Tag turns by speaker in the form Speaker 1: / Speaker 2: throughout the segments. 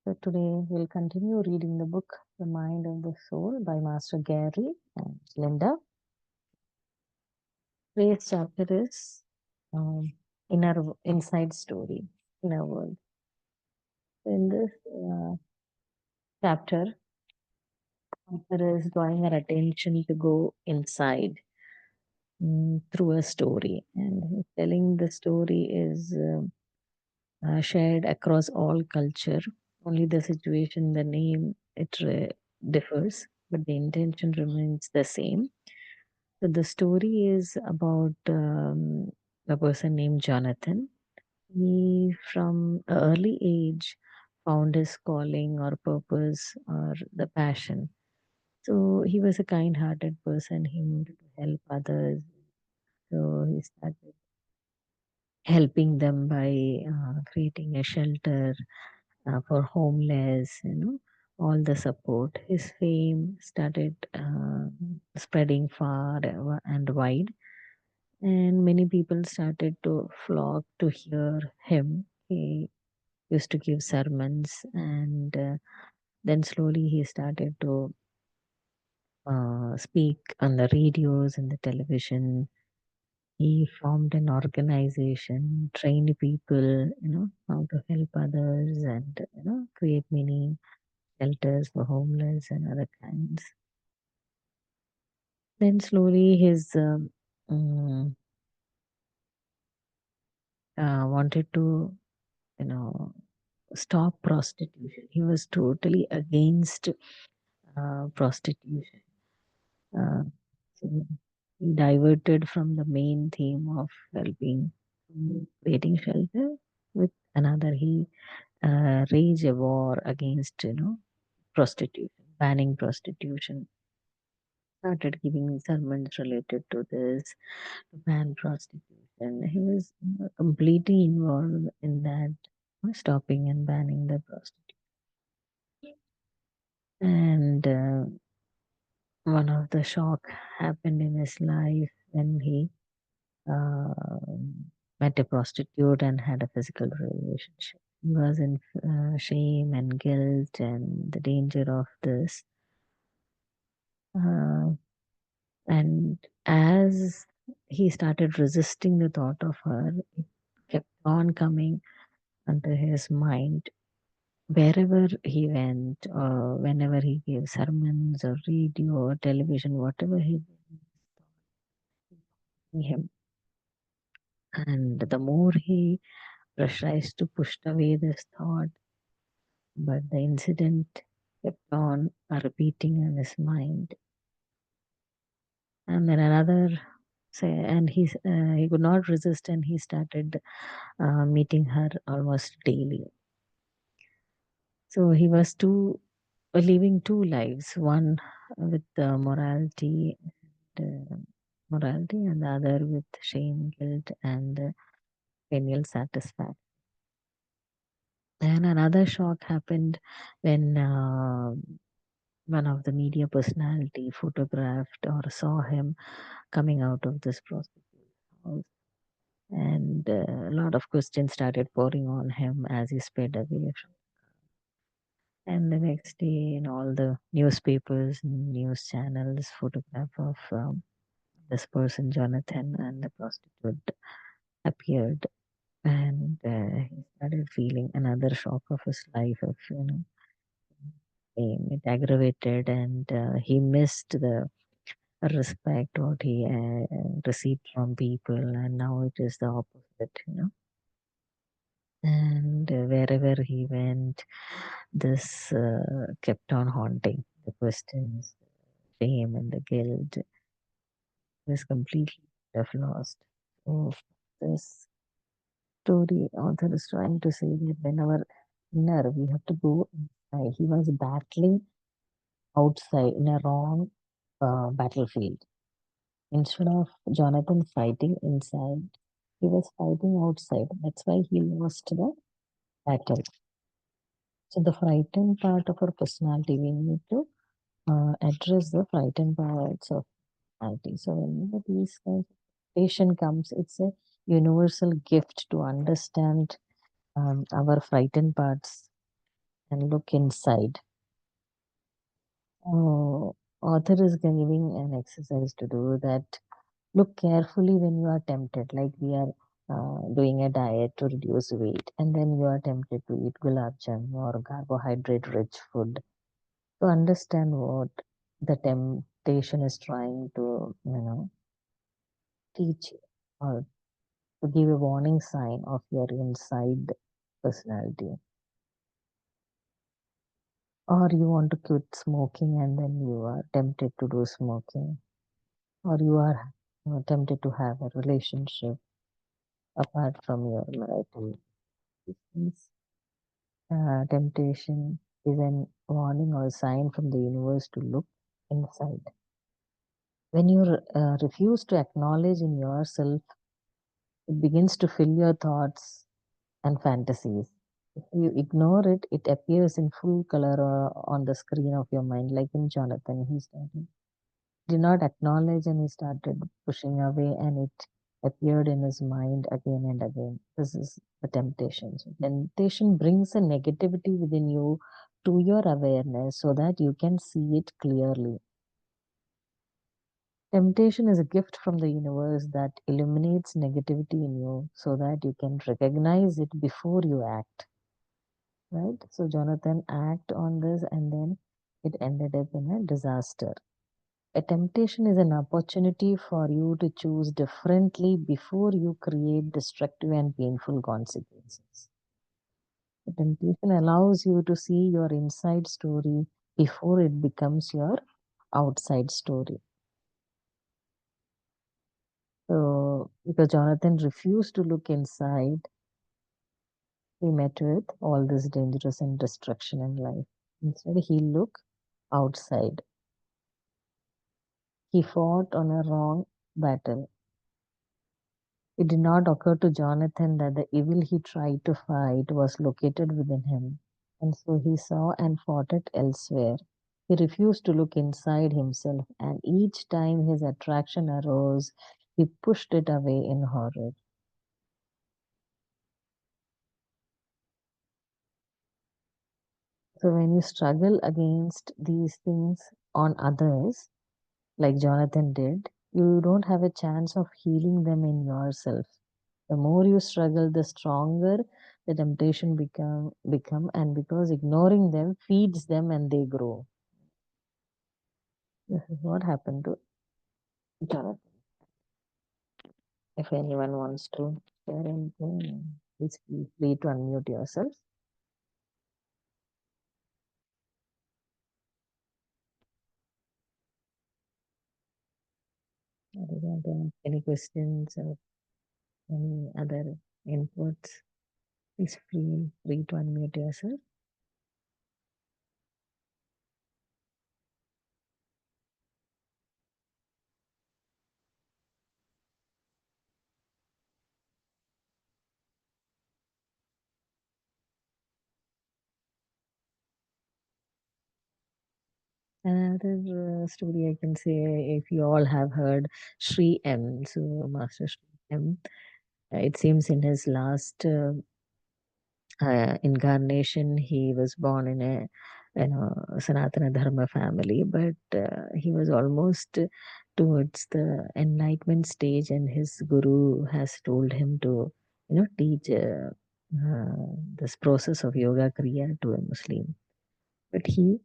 Speaker 1: So today we'll continue reading the book The Mind of the Soul by Master Gary and Linda. Today's chapter is Inner Inside Story, Inner World. In this chapter, author is drawing our attention to go inside through a story, and he's telling the story is shared across all culture. Only the situation, the name, differs, but the intention remains the same. So the story is about a person named Jonathan. He, from an early age, found his calling or purpose or the passion. So he was a kind-hearted person. He wanted to help others. So he started helping them by creating a shelter for homeless, all the support. His fame started spreading far and wide, and many people started to flock to hear him. He used to give sermons, and then slowly he started to speak on the radios and the television. He formed an organization, trained people, how to help others, and create many shelters for homeless and other kinds. Then slowly his um, wanted to, you know, stop prostitution. He was totally against prostitution. Uh, so he diverted from the main theme of helping, creating shelter with another. He raged a war against, prostitution, banning prostitution. Started giving sermons related to this, to ban prostitution. He was completely involved in that, stopping and banning the prostitution. And one of the shock happened in his life when he uh, met a prostitute and had a physical relationship. He was in shame and guilt and the danger of this. Uh, and as he started resisting the thought of her, it kept on coming under his mind wherever he went, or whenever he gave sermons or radio or television, whatever he did, him. And the more he pressurized to push away this thought, but the incident kept on repeating in his mind. And then another say, and he could not resist, and he started meeting her almost daily. So he was living two lives, one with uh, morality, and the other with shame, guilt, and perennial satisfaction. Then another shock happened when one of the media personality photographed or saw him coming out of this prostitute house, and a lot of questions started pouring on him as he sped away from. And the next day, in all the newspapers, news channels, photograph of this person, Jonathan, and the prostitute appeared, and he started feeling another shock of his life of fame. It aggravated, and he missed the respect what he received from people, and now it is the opposite. And wherever he went, this kept on haunting the questions, the shame, and the guilt. He was completely lost. So this story author is trying to say that whenever inner, we have to go inside. He was battling outside in a wrong battlefield. Instead of Jonathan fighting inside, he was fighting outside. That's why he lost the battle. So the frightened part of our personality, we need to address the frightened parts of personality. So whenever these kinds of patient comes, it's a universal gift to understand our frightened parts and look inside. Author is giving an exercise to do that. Look carefully when you are tempted, like we are doing a diet to reduce weight, and then you are tempted to eat gulab jamun or carbohydrate rich food. To understand what the temptation is trying to, teach you, or to give a warning sign of your inside personality. Or you want to quit smoking and then you are tempted to do smoking. Or you are tempted to have a relationship apart from your marital existence. Temptation is an warning or a sign from the universe to look inside. When you refuse to acknowledge in yourself, it begins to fill your thoughts and fantasies. If you ignore it, it appears in full color on the screen of your mind, like in Jonathan. He did not acknowledge and he started pushing away, and it appeared in his mind again and again. This is the temptation. So temptation brings a negativity within you to your awareness so that you can see it clearly. Temptation is a gift from the universe that illuminates negativity in you so that you can recognize it before you act. Right? So Jonathan acted on this and then it ended up in a disaster. A temptation is an opportunity for you to choose differently before you create destructive and painful consequences. The temptation allows you to see your inside story before it becomes your outside story. So, because Jonathan refused to look inside, he met with all this dangerous and destruction in life. Instead, he looked outside. He fought on a wrong battle. It did not occur to Jonathan that the evil he tried to fight was located within him, and so he saw and fought it elsewhere. He refused to look inside himself, and each time his attraction arose, he pushed it away in horror. So when you struggle against these things on others, like Jonathan did, you don't have a chance of healing them in yourself. The more you struggle, the stronger the temptation become, and because ignoring them feeds them and they grow. This is what happened to Jonathan. If anyone wants to share anything, please feel free to unmute yourself. Any questions or any other inputs, please feel free to unmute yourself. Another story I can say, if you all have heard Sri M, so Master Sri M, it seems in his last incarnation he was born in a Sanatana Dharma family, but he was almost towards the enlightenment stage, and his guru has told him to teach this process of yoga kriya to a Muslim, but he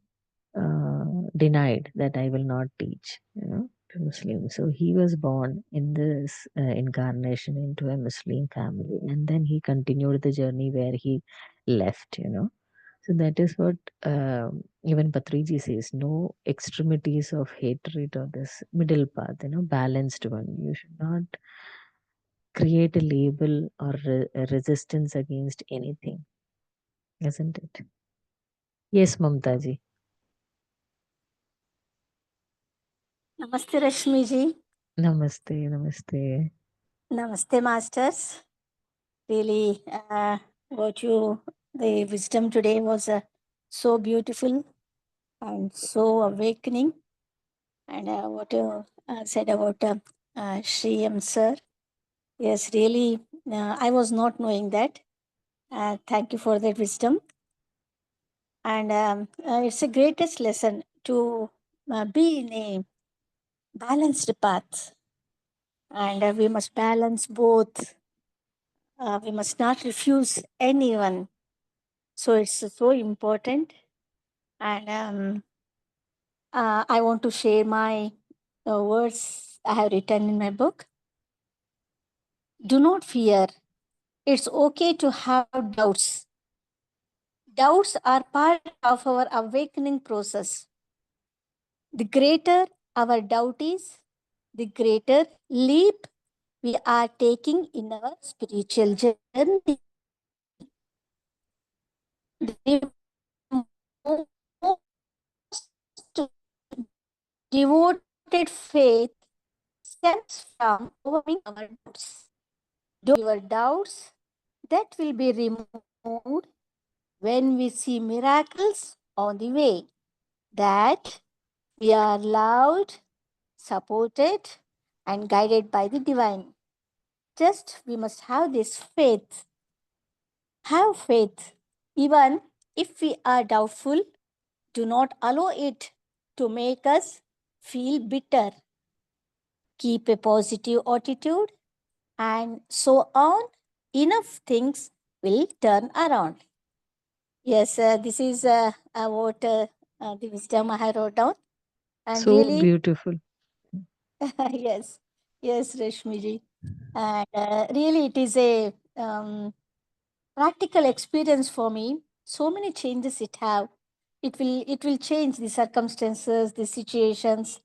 Speaker 1: denied that I will not teach, to Muslims. So he was born in this incarnation into a Muslim family, and then he continued the journey where he left. So that is what even Patriji says: no extremities of hatred, or this middle path, balanced one. You should not create a label or a resistance against anything, isn't it? Yes, Mamtaji.
Speaker 2: Namaste Rashmi ji.
Speaker 1: Namaste, namaste.
Speaker 2: Namaste Masters. Really, what the wisdom today was so beautiful and so awakening. And what you said about Sri M sir. Yes, really, I was not knowing that. Thank you for that wisdom. And it's a greatest lesson to be in a balanced path. And we must balance both. We must not refuse anyone. So it's so important. And I want to share my words I have written in my book. Do not fear. It's okay to have doubts. Doubts are part of our awakening process. The greater our doubt is, the greater leap we are taking in our spiritual journey. The most devoted faith stems from overcoming our doubts. Don't your doubts that will be removed when we see miracles on the way, that we are loved, supported, and guided by the divine. Just we must have this faith. Have faith. Even if we are doubtful, do not allow it to make us feel bitter. Keep a positive attitude, and so on. Enough things will turn around. Yes, this is what the wisdom I have wrote down. And
Speaker 1: So
Speaker 2: really,
Speaker 1: beautiful.
Speaker 2: yes, yes, Rashmiji. And really, it is a practical experience for me. So many changes it have. It will change the circumstances, the situations,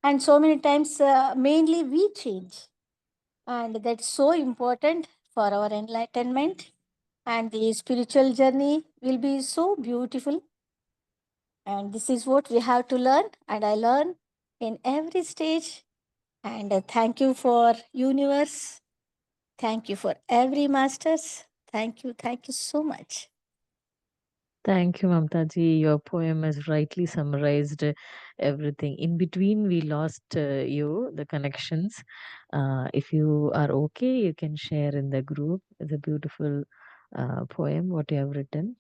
Speaker 2: and so many times, mainly we change, and that's so important for our enlightenment. And the spiritual journey will be so beautiful. And this is what we have to learn, and I learn in every stage. And thank you for universe. Thank you for every masters. Thank you so much.
Speaker 1: Thank you, Mamtaji. Your poem has rightly summarized everything. In between, we lost the connections. If you are okay, you can share in the group. It's a beautiful poem, what you have written,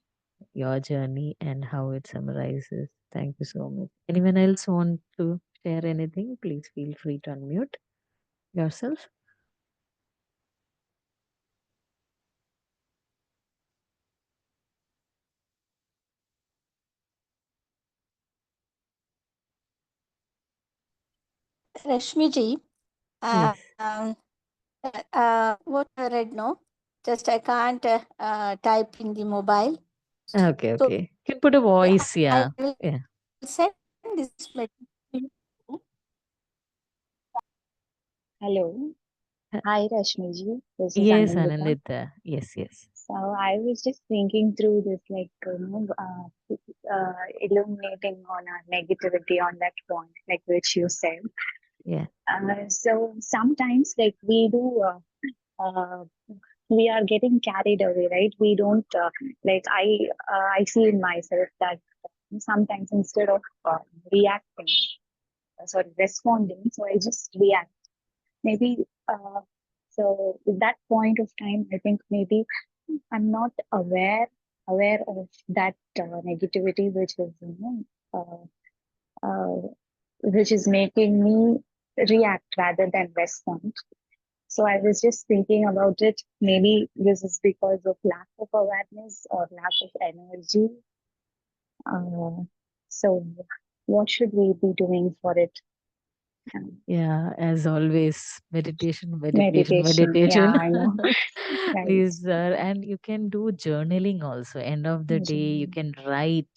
Speaker 1: your journey, and how it summarizes. Thank you so much. Anyone else want to share anything? Please feel free to unmute yourself.
Speaker 2: Rashmiji,
Speaker 1: Yes.
Speaker 2: what I read, no? Just I can't type in the mobile.
Speaker 1: Okay,
Speaker 2: So
Speaker 1: okay. You can put a voice,
Speaker 2: I
Speaker 1: yeah.
Speaker 2: will
Speaker 1: Yeah.
Speaker 2: send this message to you.
Speaker 3: Hello.
Speaker 1: Uh,
Speaker 3: Hi, Rashmiji. This is
Speaker 1: Yes,
Speaker 3: Anandita.
Speaker 1: Anandita. Yes, yes.
Speaker 3: So I was just thinking through this, like, illuminating on our negativity on that point, like which you said.
Speaker 1: Yeah.
Speaker 3: So sometimes, like, uh, we are getting carried away, right? We don't, like, I see in myself that sometimes instead of reacting, sorry, responding, so I just react. Maybe, so at that point of time, I think maybe I'm not aware of that negativity, which is which is making me react rather than respond. So I was just thinking about it. Maybe this is because of lack of awareness or lack of energy. Uh, so what should we be doing for it? Um,
Speaker 1: Yeah, as always, meditation, meditation,
Speaker 3: Meditation. Yeah,
Speaker 1: meditation.
Speaker 3: I know. Right.
Speaker 1: These are, and you can do journaling also. End of the day, you can write,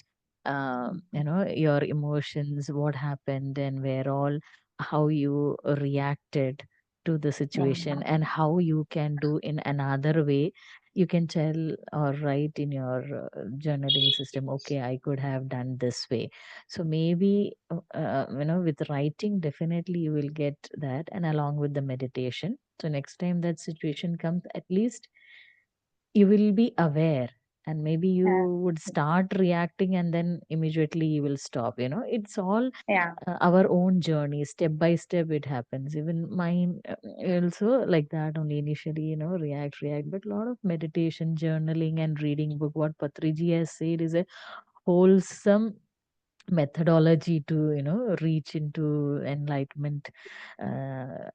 Speaker 1: your emotions, what happened, and where all, how you reacted to the
Speaker 3: Yeah.
Speaker 1: situation, and how you can do in another way. You can tell or write in your journaling system, okay, I could have done this way. So maybe with writing, definitely you will get that, and along with the meditation. So next time that situation comes, at least you will be aware, and maybe you
Speaker 3: Uh,
Speaker 1: would start reacting, and then immediately you will stop. It's all
Speaker 3: yeah.
Speaker 1: our own journey, step by step it happens. Even mine also like that only, initially, react, but a lot of meditation, journaling, and reading book, what Patriji has said is a wholesome methodology to reach into enlightenment.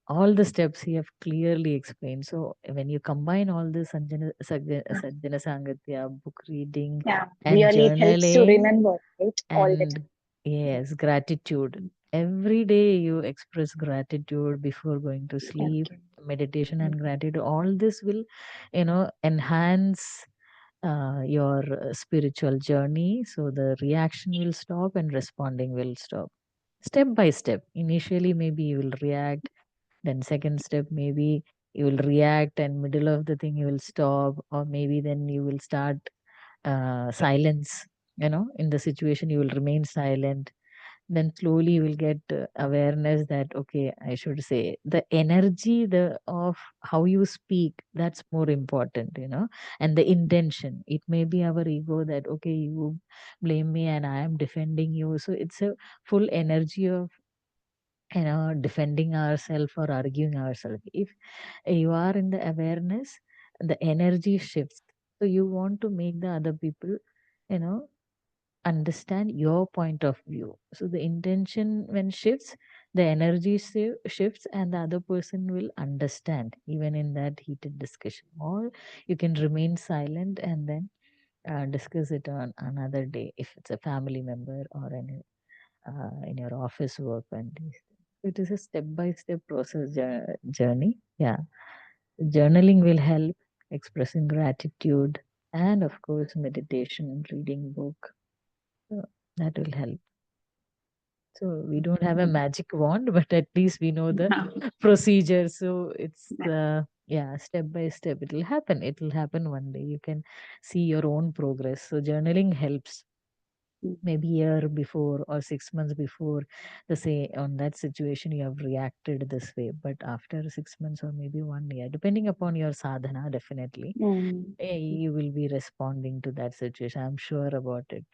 Speaker 1: All the steps he have clearly explained. So when you combine all this Sajjana Sangatya, book reading,
Speaker 3: Yeah,
Speaker 1: and
Speaker 3: really it helps to
Speaker 1: journaling,
Speaker 3: remember, right? All the
Speaker 1: and
Speaker 3: time.
Speaker 1: yes, gratitude. Every day you express gratitude before going to sleep.
Speaker 3: Okay.
Speaker 1: Meditation and gratitude, all this will enhance your spiritual journey. So the reaction will stop and responding will stop. Step by step. Initially, maybe you will react. Then second step, maybe you will react, and middle of the thing you will stop, or maybe then you will start silence. In the situation you will remain silent. Then slowly you will get awareness that, okay, I should say the energy the of how you speak, that's more important. And the intention, it may be our ego that, okay, you blame me and I am defending you, so it's a full energy of defending ourselves or arguing ourselves. If you are in the awareness, the energy shifts. So you want to make the other people you know understand your point of view. So the intention when shifts, the energy shifts, and the other person will understand even in that heated discussion. Or you can remain silent and then discuss it on another day if it's a family member or in your office work and these things. It is a step by step process journey. Yeah, journaling will help, expressing gratitude, and of course meditation, reading book. So that will help. So we don't have a magic wand, but at least we know the procedure. So it's yeah, step by step. It will happen. It will happen one day. You can see your own progress. So journaling helps. Maybe year before or 6 months before, the say on that situation you have reacted this way, but after 6 months or maybe 1 year, depending upon your sadhana, definitely
Speaker 3: Mm.
Speaker 1: you will be responding to that situation. I'm sure about it.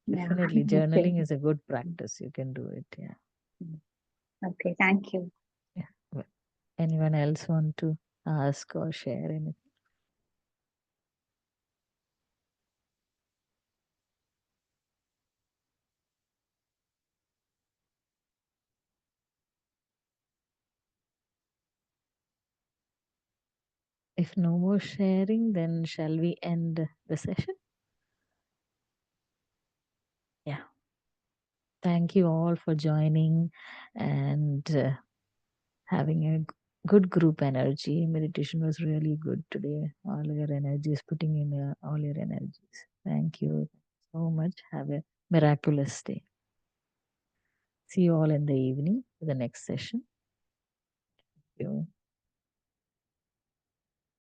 Speaker 3: Yeah.
Speaker 1: Definitely,
Speaker 3: Okay.
Speaker 1: journaling is a good practice. You can do it. Yeah.
Speaker 3: Okay. Thank you.
Speaker 1: Yeah. Well, anyone else want to ask or share anything? If no more sharing, then shall we end the session? Yeah. Thank you all for joining and having a good group energy. Meditation was really good today. All your energies, putting in all your energies. Thank you so much. Have a miraculous day. See you all in the evening for the next session. Thank you.